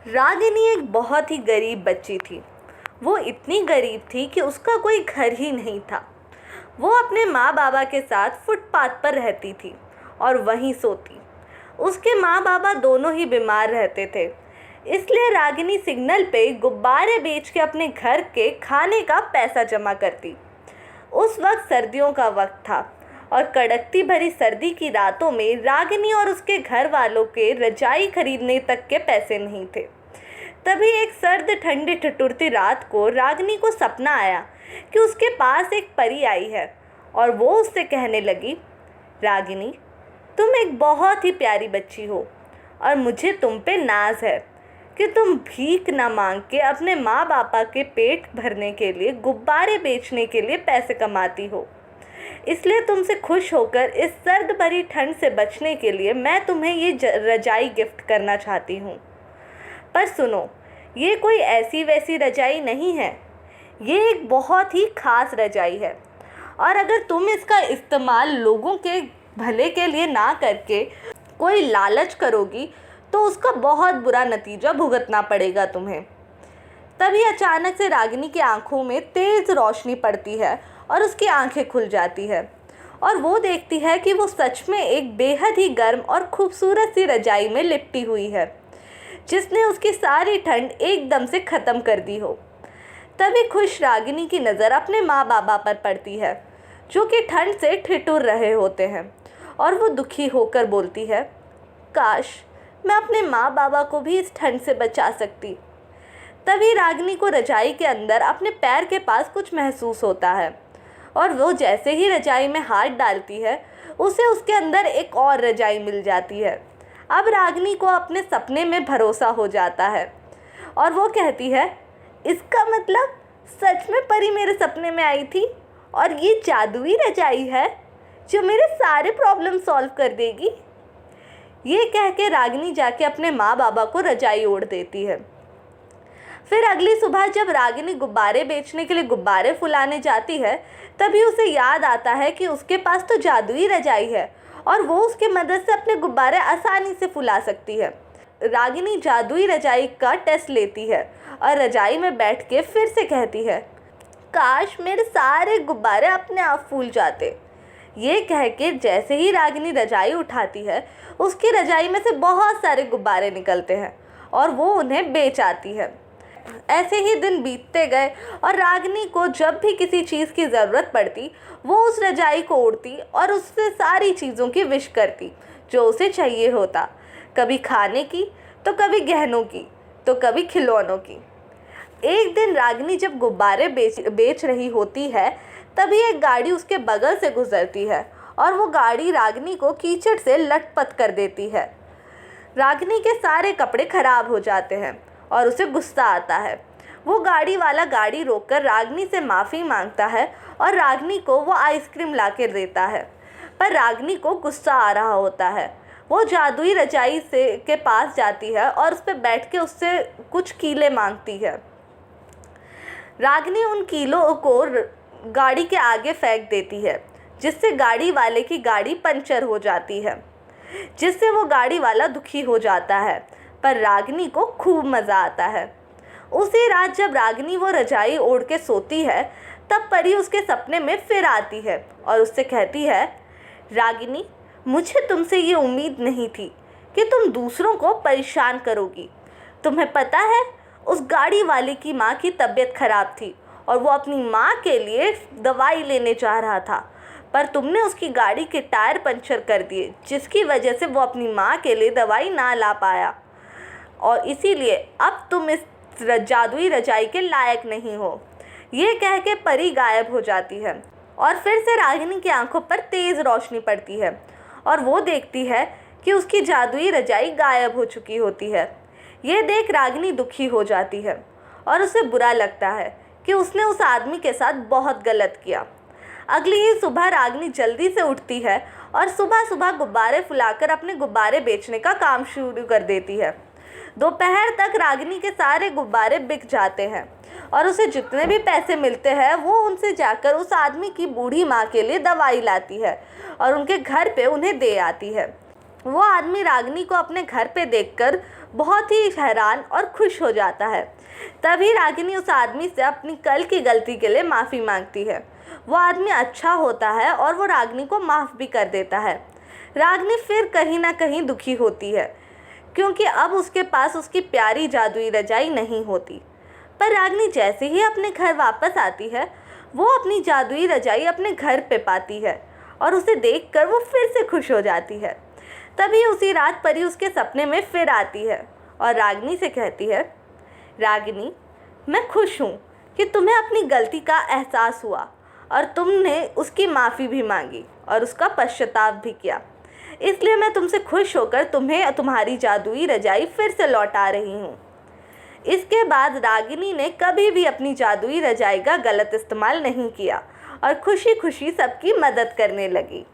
रागिनी एक बहुत ही गरीब बच्ची थी। वो इतनी गरीब थी कि उसका कोई घर ही नहीं था। वो अपने माँ बाबा के साथ फुटपाथ पर रहती थी और वहीं सोती। उसके माँ बाबा दोनों ही बीमार रहते थे, इसलिए रागिनी सिग्नल पे गुब्बारे बेच के अपने घर के खाने का पैसा जमा करती। उस वक्त सर्दियों का वक्त था और कड़कती भरी सर्दी की रातों में रागिनी और उसके घर वालों के रजाई खरीदने तक के पैसे नहीं थे। तभी एक सर्द ठंडी ठिठुरती रात को रागिनी को सपना आया कि उसके पास एक परी आई है और वो उससे कहने लगी, रागिनी, तुम एक बहुत ही प्यारी बच्ची हो और मुझे तुम पे नाज है कि तुम भीख ना मांग के अपने माँ बापा के पेट भरने के लिए गुब्बारे बेचने के लिए पैसे कमाती हो। इसलिए तुमसे खुश होकर इस सर्द भरी ठंड से बचने के लिए मैं तुम्हें ये रजाई गिफ्ट करना चाहती हूँ। पर सुनो, ये कोई ऐसी वैसी रजाई नहीं है, ये एक बहुत ही ख़ास रजाई है और अगर तुम इसका इस्तेमाल लोगों के भले के लिए ना करके कोई लालच करोगी तो उसका बहुत बुरा नतीजा भुगतना पड़ेगा तुम्हें। तभी अचानक से रागिनी की आंखों में तेज़ रोशनी पड़ती है और उसकी आंखें खुल जाती है और वो देखती है कि वो सच में एक बेहद ही गर्म और खूबसूरत सी रजाई में लिपटी हुई है जिसने उसकी सारी ठंड एकदम से ख़त्म कर दी हो। तभी खुश रागिनी की नज़र अपने माँ बाबा पर पड़ती है जो कि ठंड से ठिठुर रहे होते हैं और वो दुखी होकर बोलती है, काश मैं अपने माँ बाबा को भी इस ठंड से बचा सकती। तभी रागिनी को रजाई के अंदर अपने पैर के पास कुछ महसूस होता है और वो जैसे ही रजाई में हाथ डालती है उसे उसके अंदर एक और रजाई मिल जाती है। अब रागिनी को अपने सपने में भरोसा हो जाता है और वो कहती है, इसका मतलब सच में परी मेरे सपने में आई थी और ये जादुई रजाई है जो मेरे सारे प्रॉब्लम सॉल्व कर देगी। ये कह के रागिनी जाके अपने माँ बाबा को रजाई ओढ़ देती है। फिर अगली सुबह जब रागिनी गुब्बारे बेचने के लिए गुब्बारे फुलाने जाती है तभी उसे याद आता है कि उसके पास तो जादुई रजाई है और वो उसके मदद से अपने गुब्बारे आसानी से फुला सकती है। रागिनी जादुई रजाई का टेस्ट लेती है और रजाई में बैठ के फिर से कहती है, काश मेरे सारे गुब्बारे अपने आप फूल जाते। ये कह के जैसे ही रागिनी रजाई उठाती है उसकी रजाई में से बहुत सारे गुब्बारे निकलते हैं और वो उन्हें बेच आती है। ऐसे ही दिन बीतते गए और रागिनी को जब भी किसी चीज़ की ज़रूरत पड़ती वो उस रजाई को ओढ़ती और उससे सारी चीज़ों की विश करती जो उसे चाहिए होता, कभी खाने की तो कभी गहनों की तो कभी खिलौनों की। एक दिन रागिनी जब गुब्बारे बेच रही होती है तभी एक गाड़ी उसके बगल से गुजरती है और वो गाड़ी रागिनी को कीचड़ से लटपट कर देती है। रागिनी के सारे कपड़े खराब हो जाते हैं और उसे गुस्सा आता है। वो गाड़ी वाला गाड़ी रोककर रागिनी से माफ़ी मांगता है और रागिनी को वो आइसक्रीम ला के देता है, पर रागिनी को गुस्सा आ रहा होता है। वो जादुई रजाई के पास जाती है और उस पर बैठ के उससे कुछ कीले मांगती है। रागिनी उन कीलों को गाड़ी के आगे फेंक देती है जिससे गाड़ी वाले की गाड़ी पंचर हो जाती है, जिससे वो गाड़ी वाला दुखी हो जाता है, पर रागिनी को खूब मज़ा आता है। उसी रात जब रागिनी वो रजाई ओढ़ के सोती है तब परी उसके सपने में फिर आती है और उससे कहती है, रागिनी, मुझे तुमसे ये उम्मीद नहीं थी कि तुम दूसरों को परेशान करोगी। तुम्हें पता है, उस गाड़ी वाले की माँ की तबीयत खराब थी और वो अपनी माँ के लिए दवाई लेने जा रहा था, पर तुमने उसकी गाड़ी के टायर पंचर कर दिए जिसकी वजह से वो अपनी माँ के लिए दवाई ना ला पाया और इसीलिए अब तुम इस जादुई रजाई के लायक नहीं हो। ये कह के परी गायब हो जाती है और फिर से रागिनी की आंखों पर तेज़ रोशनी पड़ती है और वो देखती है कि उसकी जादुई रजाई गायब हो चुकी होती है। ये देख रागिनी दुखी हो जाती है और उसे बुरा लगता है कि उसने उस आदमी के साथ बहुत गलत किया। अगली ही सुबह रागिनी जल्दी से उठती है और सुबह सुबह गुब्बारे फुलाकर अपने गुब्बारे बेचने का काम शुरू कर देती है। दोपहर तक रागिनी के सारे गुब्बारे बिक जाते हैं और उसे जितने भी पैसे मिलते हैं वो उनसे जाकर उस आदमी की बूढ़ी माँ के लिए दवाई लाती है और उनके घर पे उन्हें दे आती है। वो आदमी रागिनी को अपने घर पे देखकर बहुत ही हैरान और खुश हो जाता है। तभी रागिनी उस आदमी से अपनी कल की गलती के लिए माफ़ी मांगती है। वो आदमी अच्छा होता है और वो रागिनी को माफ़ भी कर देता है। रागिनी फिर कहीं ना कहीं दुखी होती है क्योंकि अब उसके पास उसकी प्यारी जादुई रजाई नहीं होती। पर रागिनी जैसे ही अपने घर वापस आती है, वो अपनी जादुई रजाई अपने घर पे पाती है और उसे देखकर वो फिर से खुश हो जाती है। तभी उसी रात परी उसके सपने में फिर आती है और रागिनी से कहती है, रागिनी, मैं खुश हूँ कि तुम्हें अपनी गलती का एहसास हुआ और तुमने उसकी माफ़ी भी मांगी और उसका पश्चाताप भी किया। इसलिए मैं तुमसे खुश होकर तुम्हें तुम्हारी जादुई रजाई फिर से लौटा रही हूँ। इसके बाद रागिनी ने कभी भी अपनी जादुई रजाई का गलत इस्तेमाल नहीं किया और खुशी खुशी सबकी मदद करने लगी।